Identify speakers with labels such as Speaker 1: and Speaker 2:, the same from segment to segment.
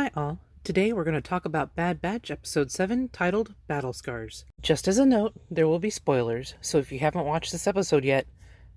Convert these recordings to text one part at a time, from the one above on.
Speaker 1: Hi all. Today we're going to talk about Bad Batch Episode 7 titled Battle Scars. Just as a note, there will be spoilers, so if you haven't watched this episode yet,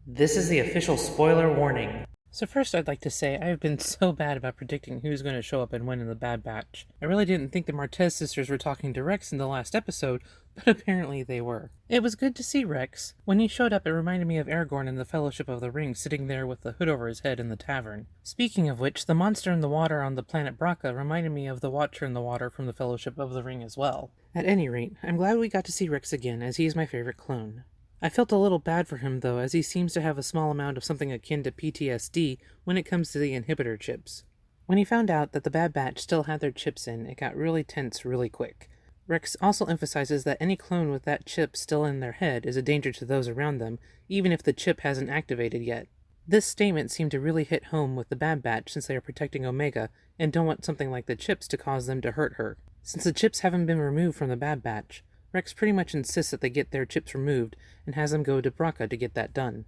Speaker 1: this is the official spoiler warning. So first I'd like to say I have been so bad about predicting who's going to show up and when in the Bad Batch. I really didn't think the Martez sisters were talking to Rex in the last episode, but apparently they were. It was good to see Rex. When he showed up, it reminded me of Aragorn in the Fellowship of the Ring sitting there with the hood over his head in the tavern. Speaking of which, the monster in the water on the planet Bracca reminded me of the Watcher in the Water from the Fellowship of the Ring as well. At any rate, I'm glad we got to see Rex again, as he is my favorite clone. I felt a little bad for him, though, as he seems to have a small amount of something akin to PTSD when it comes to the inhibitor chips. When he found out that the Bad Batch still had their chips in, it got really tense really quick. Rex also emphasizes that any clone with that chip still in their head is a danger to those around them, even if the chip hasn't activated yet. This statement seemed to really hit home with the Bad Batch since they are protecting Omega and don't want something like the chips to cause them to hurt her. Since the chips haven't been removed from the Bad Batch, Rex pretty much insists that they get their chips removed and has them go to Bracca to get that done.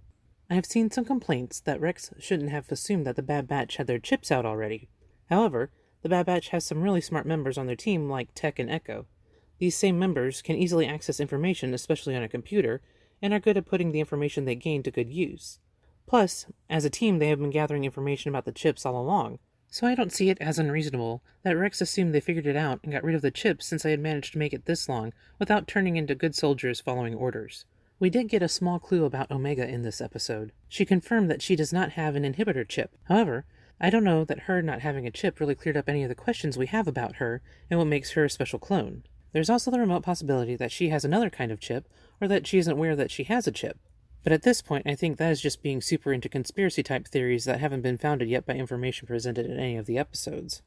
Speaker 1: I have seen some complaints that Rex shouldn't have assumed that the Bad Batch had their chips out already. However, the Bad Batch has some really smart members on their team like Tech and Echo. These same members can easily access information, especially on a computer, and are good at putting the information they gain to good use. Plus, as a team they have been gathering information about the chips all along, so I don't see it as unreasonable that Rex assumed they figured it out and got rid of the chips since they had managed to make it this long without turning into good soldiers following orders. We did get a small clue about Omega in this episode. She confirmed that she does not have an inhibitor chip. However, I don't know that her not having a chip really cleared up any of the questions we have about her and what makes her a special clone. There's also the remote possibility that she has another kind of chip, or that she isn't aware that she has a chip. But at this point, I think that is just being super into conspiracy-type theories that haven't been founded yet by information presented in any of the episodes.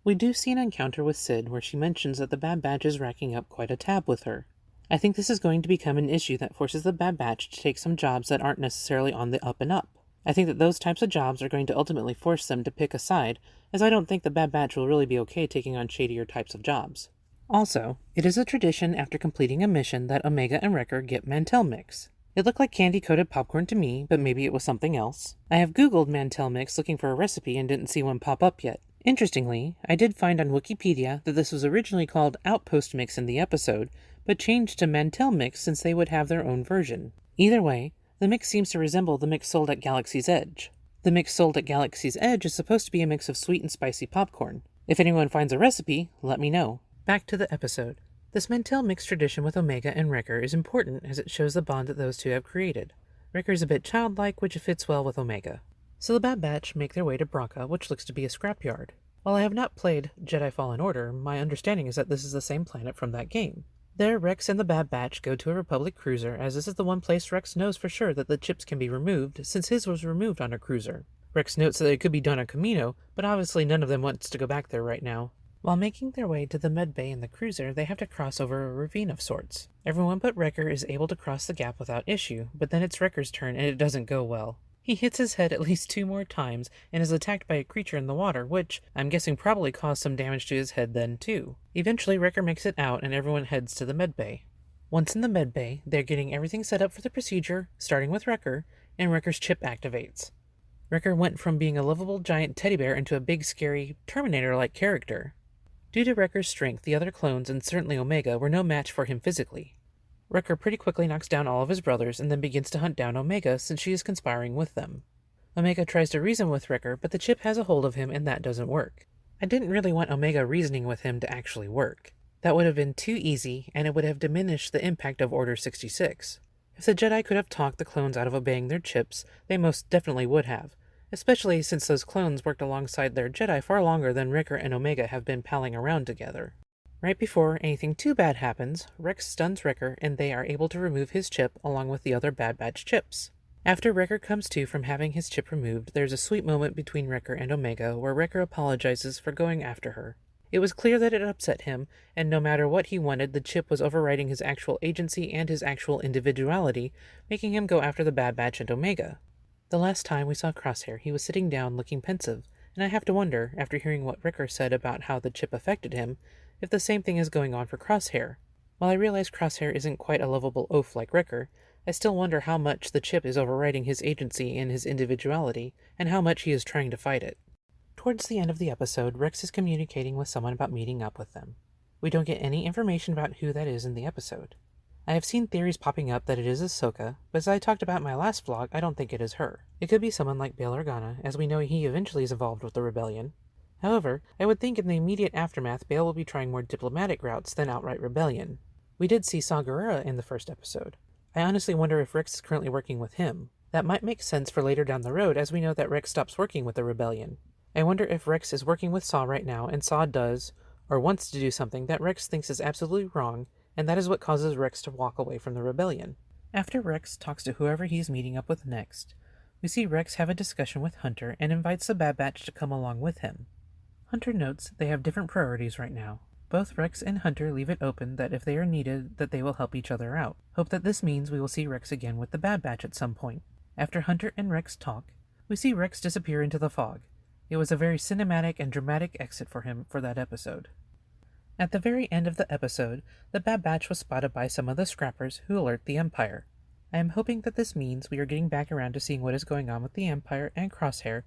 Speaker 1: We do see an encounter with Sid where she mentions that the Bad Batch is racking up quite a tab with her. I think this is going to become an issue that forces the Bad Batch to take some jobs that aren't necessarily on the up and up. I think that those types of jobs are going to ultimately force them to pick a side, as I don't think the Bad Batch will really be okay taking on shadier types of jobs. Also, it is a tradition after completing a mission that Omega and Wrecker get Mantell Mix. It looked like candy-coated popcorn to me, but maybe it was something else. I have googled Mantell Mix looking for a recipe and didn't see one pop up yet. Interestingly, I did find on Wikipedia that this was originally called Outpost Mix in the episode, but changed to Mantell Mix since they would have their own version. Either way, the mix seems to resemble the mix sold at Galaxy's Edge. The mix sold at Galaxy's Edge is supposed to be a mix of sweet and spicy popcorn. If anyone finds a recipe, let me know. Back to the episode. This Mantell Mix tradition with Omega and Wrecker is important as it shows the bond that those two have created. Wrecker is a bit childlike, which fits well with Omega. So the Bad Batch make their way to Bracca, which looks to be a scrapyard. While I have not played Jedi Fallen Order, my understanding is that this is the same planet from that game. There, Rex and the Bad Batch go to a Republic cruiser, as this is the one place Rex knows for sure that the chips can be removed, since his was removed on a cruiser. Rex notes that it could be done on Kamino, but obviously none of them wants to go back there right now. While making their way to the medbay in the cruiser, they have to cross over a ravine of sorts. Everyone but Wrecker is able to cross the gap without issue, but then it's Wrecker's turn and it doesn't go well. He hits his head at least 2 more times and is attacked by a creature in the water, which I'm guessing probably caused some damage to his head then too. Eventually Wrecker makes it out and everyone heads to the medbay. Once in the medbay, they're getting everything set up for the procedure, starting with Wrecker, and Wrecker's chip activates. Wrecker went from being a lovable giant teddy bear into a big scary Terminator-like character. Due to Wrecker's strength, the other clones, and certainly Omega, were no match for him physically. Wrecker pretty quickly knocks down all of his brothers and then begins to hunt down Omega since she is conspiring with them. Omega tries to reason with Wrecker, but the chip has a hold of him and that doesn't work. I didn't really want Omega reasoning with him to actually work. That would have been too easy and it would have diminished the impact of Order 66. If the Jedi could have talked the clones out of obeying their chips, they most definitely would have. Especially since those clones worked alongside their Jedi far longer than Wrecker and Omega have been palling around together. Right before anything too bad happens, Rex stuns Wrecker and they are able to remove his chip along with the other Bad Batch chips. After Wrecker comes to from having his chip removed, there's a sweet moment between Wrecker and Omega where Wrecker apologizes for going after her. It was clear that it upset him, and no matter what he wanted, the chip was overriding his actual agency and his actual individuality, making him go after the Bad Batch and Omega. The last time we saw Crosshair, he was sitting down looking pensive, and I have to wonder, after hearing what Wrecker said about how the chip affected him, if the same thing is going on for Crosshair. While I realize Crosshair isn't quite a lovable oaf like Wrecker, I still wonder how much the chip is overriding his agency and his individuality, and how much he is trying to fight it. Towards the end of the episode, Rex is communicating with someone about meeting up with them. We don't get any information about who that is in the episode. I have seen theories popping up that it is Ahsoka, but as I talked about in my last vlog, I don't think it is her. It could be someone like Bail Organa, as we know he eventually is involved with the rebellion. However, I would think in the immediate aftermath, Bail will be trying more diplomatic routes than outright rebellion. We did see Saw Gerrera in the first episode. I honestly wonder if Rex is currently working with him. That might make sense for later down the road, as we know that Rex stops working with the rebellion. I wonder if Rex is working with Saw right now, and Saw does, or wants to do something that Rex thinks is absolutely wrong, and that is what causes Rex to walk away from the rebellion. After Rex talks to whoever he's meeting up with next, we see Rex have a discussion with Hunter and invites the Bad Batch to come along with him. Hunter notes they have different priorities right now. Both Rex and Hunter leave it open that if they are needed, that they will help each other out. Hope that this means we will see Rex again with the Bad Batch at some point. After Hunter and Rex talk, we see Rex disappear into the fog. It was a very cinematic and dramatic exit for him for that episode. At the very end of the episode, the Bad Batch was spotted by some of the Scrappers who alert the Empire. I am hoping that this means we are getting back around to seeing what is going on with the Empire and Crosshair,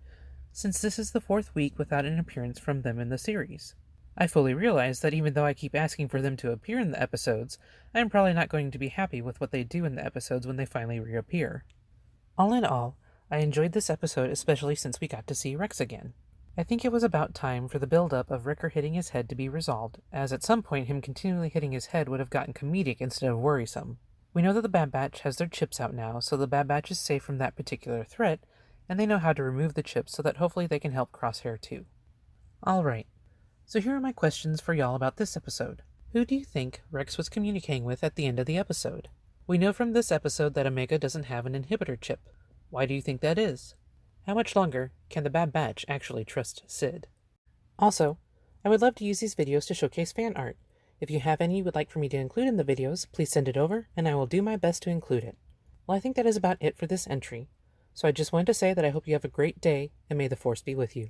Speaker 1: since this is the 4th week without an appearance from them in the series. I fully realize that even though I keep asking for them to appear in the episodes, I am probably not going to be happy with what they do in the episodes when they finally reappear. All in all, I enjoyed this episode, especially since we got to see Rex again. I think it was about time for the build-up of Wrecker hitting his head to be resolved, as at some point him continually hitting his head would have gotten comedic instead of worrisome. We know that the Bad Batch has their chips out now, so the Bad Batch is safe from that particular threat, and they know how to remove the chips so that hopefully they can help Crosshair too. Alright, so here are my questions for y'all about this episode. Who do you think Rex was communicating with at the end of the episode? We know from this episode that Omega doesn't have an inhibitor chip. Why do you think that is? How much longer can the Bad Batch actually trust Sid? Also, I would love to use these videos to showcase fan art. If you have any you would like for me to include in the videos, please send it over, and I will do my best to include it. Well, I think that is about it for this entry, so I just wanted to say that I hope you have a great day, and may the Force be with you.